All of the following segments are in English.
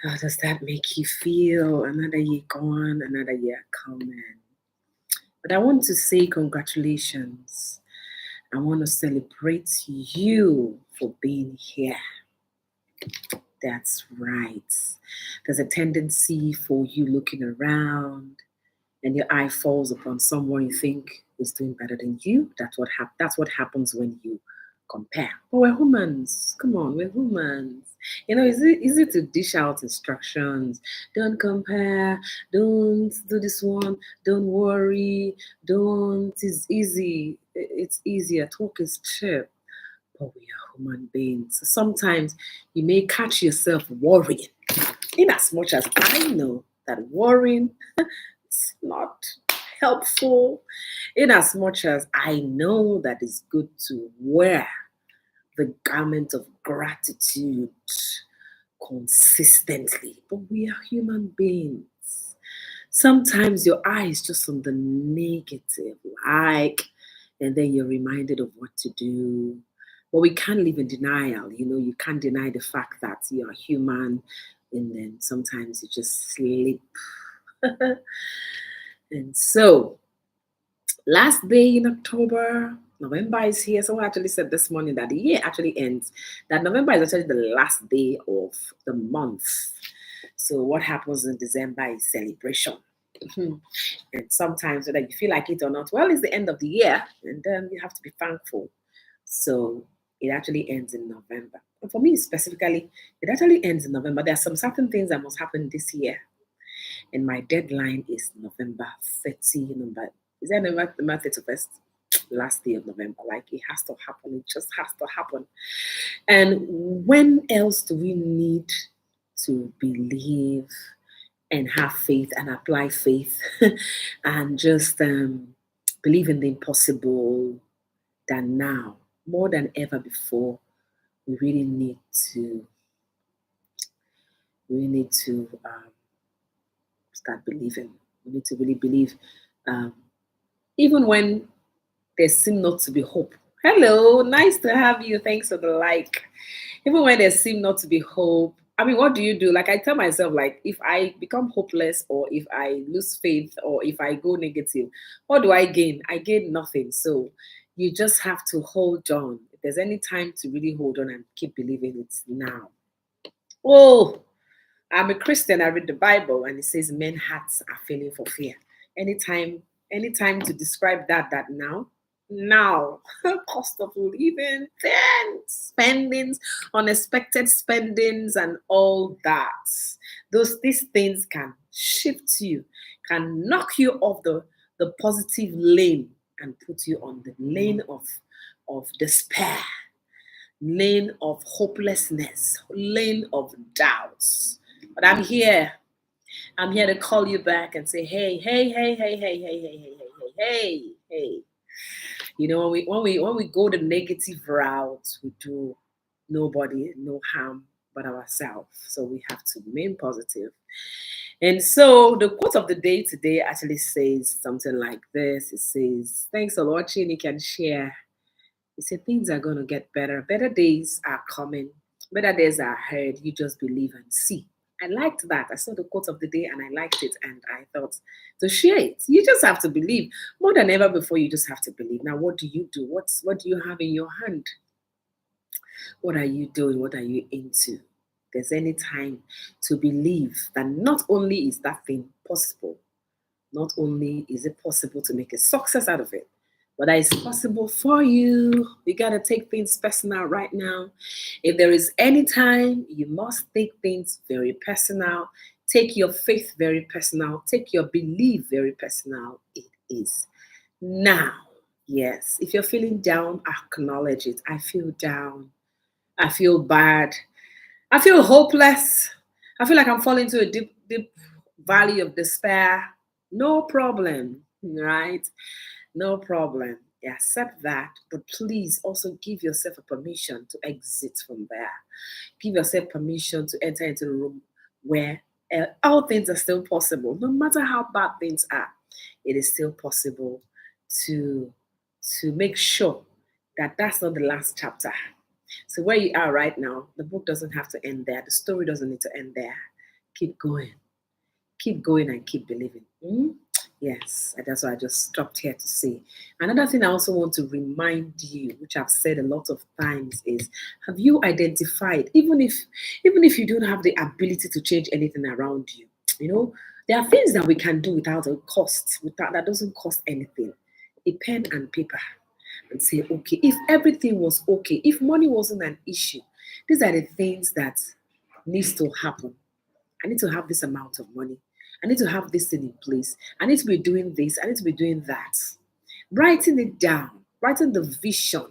How does that make you feel? Another year gone, another year coming. But I want to say congratulations. I want to celebrate you for being here. That's right. There's a tendency for you looking around and your eye falls upon someone you think is doing better than you. That's what happens when you compare. But we're humans. Come on, we're humans. It's easy to dish out instructions. Don't compare. Don't do this one. Don't worry. Don't. It's easy. It's easier. Talk is cheap. But we are human beings. So sometimes you may catch yourself worrying. In as much as I know that worrying is not helpful, in as much as I know that it's good to wear the garment of gratitude consistently. But we are human beings. Sometimes your eye is just on the negative, and then you're reminded of what to do. But we can't live in denial. You can't deny the fact that you're human, and then sometimes you just slip. And so, last day in October, November is here. Someone actually said this morning that the year actually ends, that November is actually the last day of the month. So, what happens in December is celebration. And sometimes, whether you feel like it or not, well, it's the end of the year, and then you have to be thankful. So, it actually ends in November. And for me specifically, it actually ends in November. There are some certain things that must happen this year, and my deadline is November 30. November is that November 31st? Last day of November. Like it has to happen. It just has to happen. And when else do we need to believe and have faith and apply faith and just believe in the impossible than now? More than ever before, we really need to start believing. We need to really believe, um, even when there seem not to be hope. Hello, nice to have you. Thanks for the like. Even when there seem not to be hope, I mean, what do you do? Like I tell myself, like if I become hopeless or if I lose faith or if I go negative, what do I gain? I gain nothing. So you just have to hold on. If there's any time to really hold on and keep believing, it's now. Oh, I'm a Christian. I read the Bible, and it says men's hearts are failing for fear. Anytime, anytime to describe that now, cost of living, then spendings, unexpected spendings, and all that. These things can shift you, can knock you off the positive lane and put you on the lane of despair, lane of hopelessness, lane of doubts. But I'm here. I'm here to call you back and say, hey, hey, hey, hey, hey, hey, hey, hey, hey, hey, hey. When we go the negative route, we do nobody no harm but ourselves. So we have to remain positive. And so the quote of the day today actually says something like this. It says, thanks for watching. You can share. He said things are going to get better. Better days are coming. Better days are ahead. You just believe and see. I liked that. I saw the quote of the day and I liked it. And I thought to share it. You just have to believe. More than ever before, you just have to believe. Now, what do you do? What do you have in your hand? What are you doing? What are you into? There's any time to believe that not only is that thing possible, not only is it possible to make a success out of it, but that is possible for you. You got to take things personal right now. If there is any time, you must take things very personal. Take your faith very personal. Take your belief very personal. It is now. Yes. If you're feeling down, acknowledge it. I feel down. I feel bad. I feel hopeless. I feel like I'm falling into a deep, deep valley of despair. No problem, right? No problem. You accept that, but please also give yourself a permission to exit from there. Give yourself permission to enter into a room where all things are still possible. No matter how bad things are, it is still possible to make sure that that's not the last chapter. So where you are right now, the book doesn't have to end there. The story doesn't need to end there. Keep going. Keep going and keep believing. Yes, and that's why I just stopped here to say. Another thing I also want to remind you, which I've said a lot of times, is have you identified, even if you don't have the ability to change anything around you, you know, there are things that we can do without a cost, without that doesn't cost anything. A pen and paper, and say, okay, if everything was okay, if money wasn't an issue, these are the things that needs to happen. I need to have this amount of money. I need to have this thing in place. I need to be doing this. I need to be doing that. Writing it down, writing the vision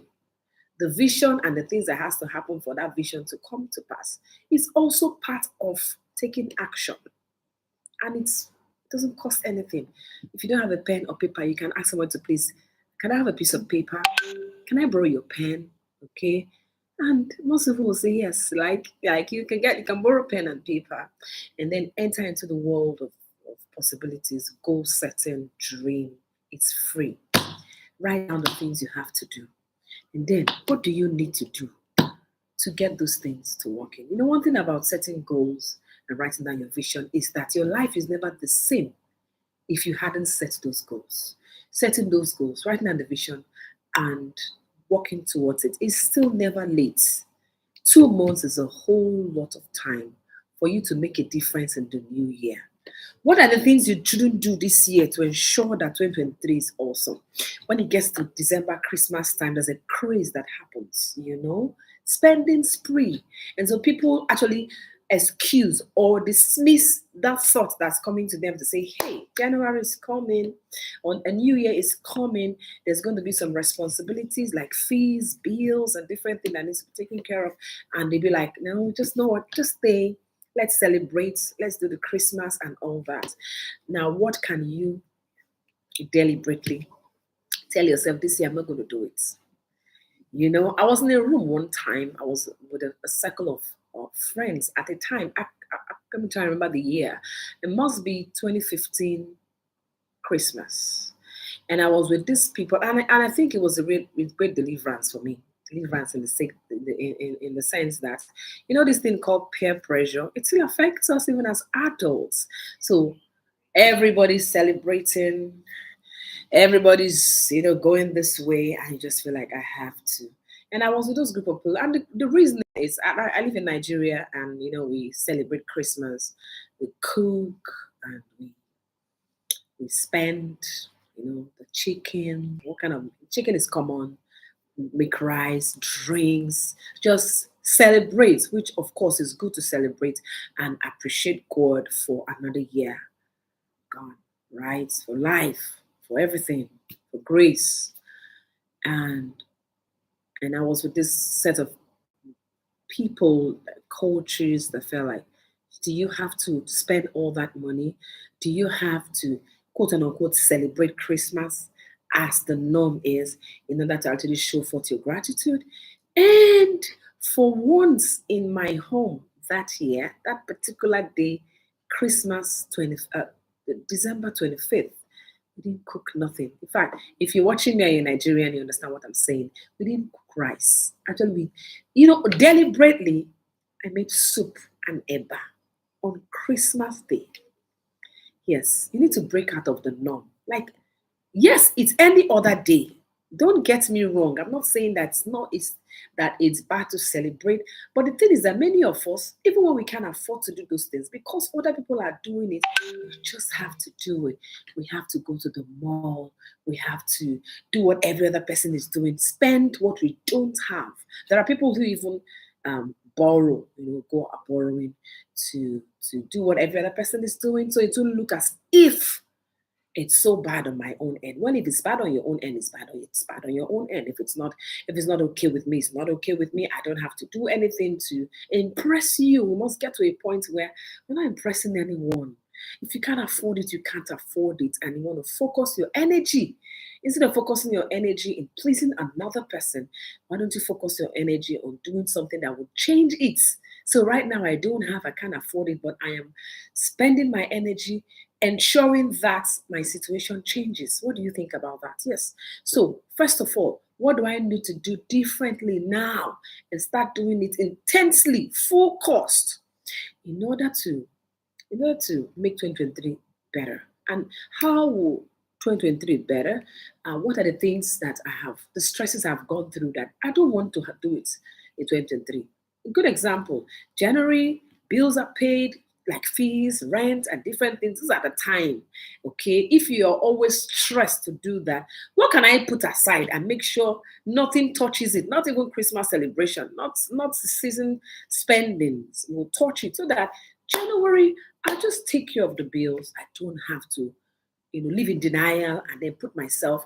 and the things that has to happen for that vision to come to pass is also part of taking action. And it doesn't cost anything. If you don't have a pen or paper, you can ask someone to please, can I have a piece of paper? Can I borrow your pen? Okay. And most people will say yes. Like you can borrow pen and paper and then enter into the world of possibilities, goal setting, dream. It's free. Write down the things you have to do. And then what do you need to do to get those things to working? One thing about setting goals and writing down your vision is that your life is never the same if you hadn't set those goals. Setting those goals, writing down the vision, and working towards it is still never late. 2 months is a whole lot of time for you to make a difference in the new year. What are the things you shouldn't do this year to ensure that 2023 is awesome? When it gets to December, Christmas time, there's a craze that happens. Spending spree. And so people actually excuse or dismiss that thought that's coming to them to say, hey, January is coming, on a new year is coming. There's going to be some responsibilities like fees, bills, and different things that needs to be taken care of. And they be like, no, just know what, just stay. Let's celebrate. Let's do the Christmas and all that. Now, what can you deliberately tell yourself this year? I'm not going to do it. I was in a room one time. I was with a circle of friends at the time. I can't try to remember the year. It must be 2015 Christmas. And I was with these people, and I think it was a great deliverance for me. Deliverance in the sense that, this thing called peer pressure, it still affects us even as adults. So everybody's celebrating, everybody's going this way, and you just feel like I have to. And I was with those group of people, and the reason is I live in Nigeria, and we celebrate Christmas, we cook, and we spend the chicken. What kind of chicken is common? Make rice, drinks, just celebrate, which of course is good to celebrate and appreciate God for another year. God, right? For life, for everything, for grace. And I was with this set of people, coaches that felt like, do you have to spend all that money? Do you have to quote unquote celebrate Christmas as the norm is in order to actually show forth your gratitude? And for once in my home that year, that particular day, Christmas December 25th, we didn't cook nothing. In fact, if you're watching me and you're Nigerian, you understand what I'm saying. We didn't cook rice. Actually, deliberately, I made soup and eba on Christmas Day. Yes, you need to break out of the norm. Like, yes, it's any other day. Don't get me wrong. I'm not saying that it's bad to celebrate, but the thing is that many of us, even when we can't afford to do those things, because other people are doing it, we just have to do it. We have to go to the mall. We have to do what every other person is doing. Spend what we don't have. There are people who even borrow, go up borrowing to do what every other person is doing. So it will look as if it's so bad on my own end. When it is bad on your own end, it's bad on your own end. If it's not okay with me, it's not okay with me. I don't have to do anything to impress you. We must get to a point where we're not impressing anyone. If you can't afford it, you can't afford it, and you want to focus your energy. Instead of focusing your energy in pleasing another person, why don't you focus your energy on doing something that will change it? So right now I can't afford it, but I am spending my energy ensuring that my situation changes. What do you think about that? Yes. So, first of all, what do I need to do differently now and start doing it intensely, full cost, in order to in order to make 2023 better. And how will 2023 better? What are the things that I have, the stresses I've gone through that I don't want to do it in 2023? A good example, January, bills are paid, like fees, rent, and different things. These are the time. Okay. If you're always stressed to do that, what can I put aside and make sure nothing touches it? Not even Christmas celebration, not season spendings will touch it, so that January, I just take care of the bills. I don't have to, live in denial and then put myself,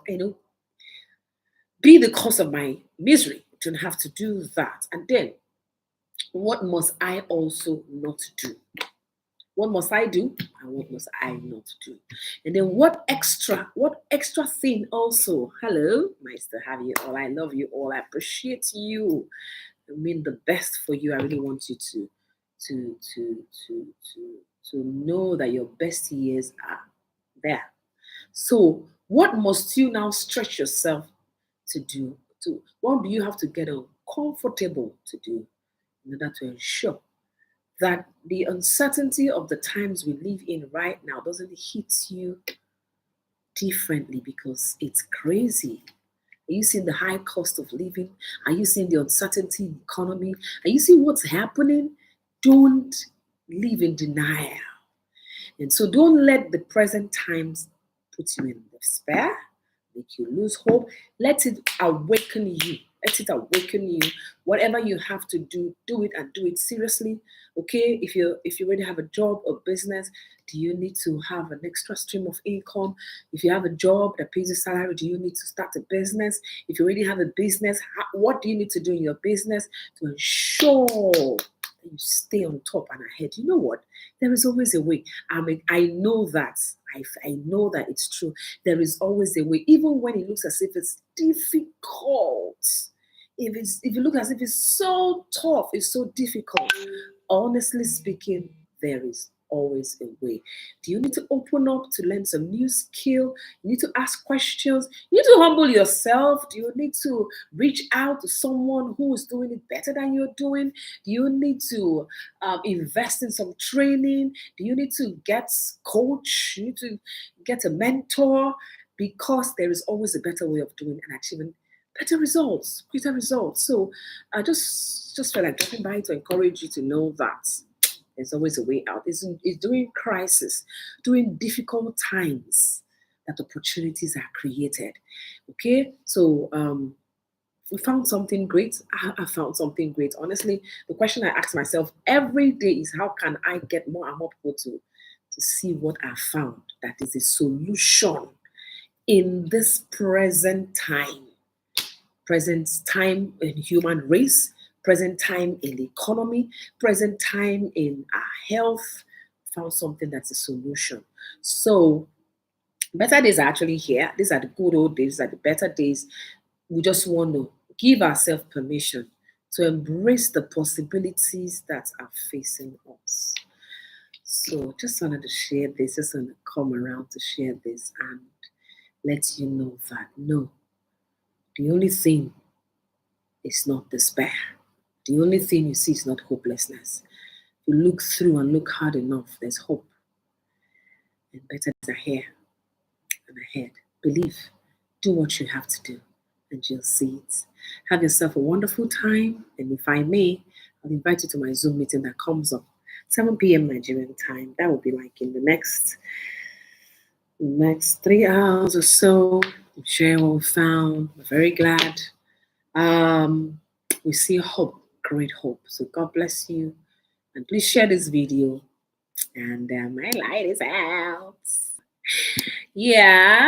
be the cause of my misery. I don't have to do that. And then, what must I also not do? What must I do and what must I not do? And then what extra thing also? Hello, nice to have you all. I love you all. I appreciate you. I mean the best for you. I really want you to to to to to know that your best years are there. So what must you now stretch yourself to do? To what do you have to get uncomfortable to do in order to ensure that the uncertainty of the times we live in right now doesn't hit you differently because it's crazy. Are you seeing the high cost of living? Are you seeing the uncertainty in the economy? Are you seeing what's happening? Don't live in denial. And so don't let the present times put you in despair, make you lose hope. Let it awaken you. Let it awaken you. Whatever you have to do, do it and do it seriously. Okay, if you already have a job or business, do you need to have an extra stream of income? If you have a job that pays a salary, do you need to start a business? If you already have a business, what do you need to do in your business to ensure that you stay on top and ahead? You know what? There is always a way. I mean, I know that. I know that it's true. There is always a way, even when it looks as if it's difficult. If you look as if it's so tough, it's so difficult. Honestly speaking, there is always a way. Do you need to open up to learn some new skill? You need to ask questions. You need to humble yourself. Do you need to reach out to someone who is doing it better than you're doing? Do you need to invest in some training? Do you need to get coach? You need to get a mentor, because there is always a better way of doing and achieving better results, greater results. So I just felt like dropping by to encourage you to know that there's always a way out. It's during crisis, during difficult times that opportunities are created. Okay, so we found something great. I found something great. Honestly, the question I ask myself every day is, how can I get more and more people to see what I found that is a solution in this present time in human race, present time in the economy, present time in our health. Found something that's a solution. So better days are actually here. These are the good old days, these are the better days. We just want to give ourselves permission to embrace the possibilities that are facing us. So just wanted to share this, just want to come around to share this and let you know that no, the only thing is not despair. The only thing you see is not hopelessness. If you look through and look hard enough, there's hope. And better days are here and ahead. Believe, do what you have to do, and you'll see it. Have yourself a wonderful time. And if I may, I'll invite you to my Zoom meeting that comes up 7 p.m. Nigerian time. That will be like in the next 3 hours or so. Share what we found. We're very glad. Um, we see hope, great hope. So God bless you. And please share this video. And my light is out. Yeah.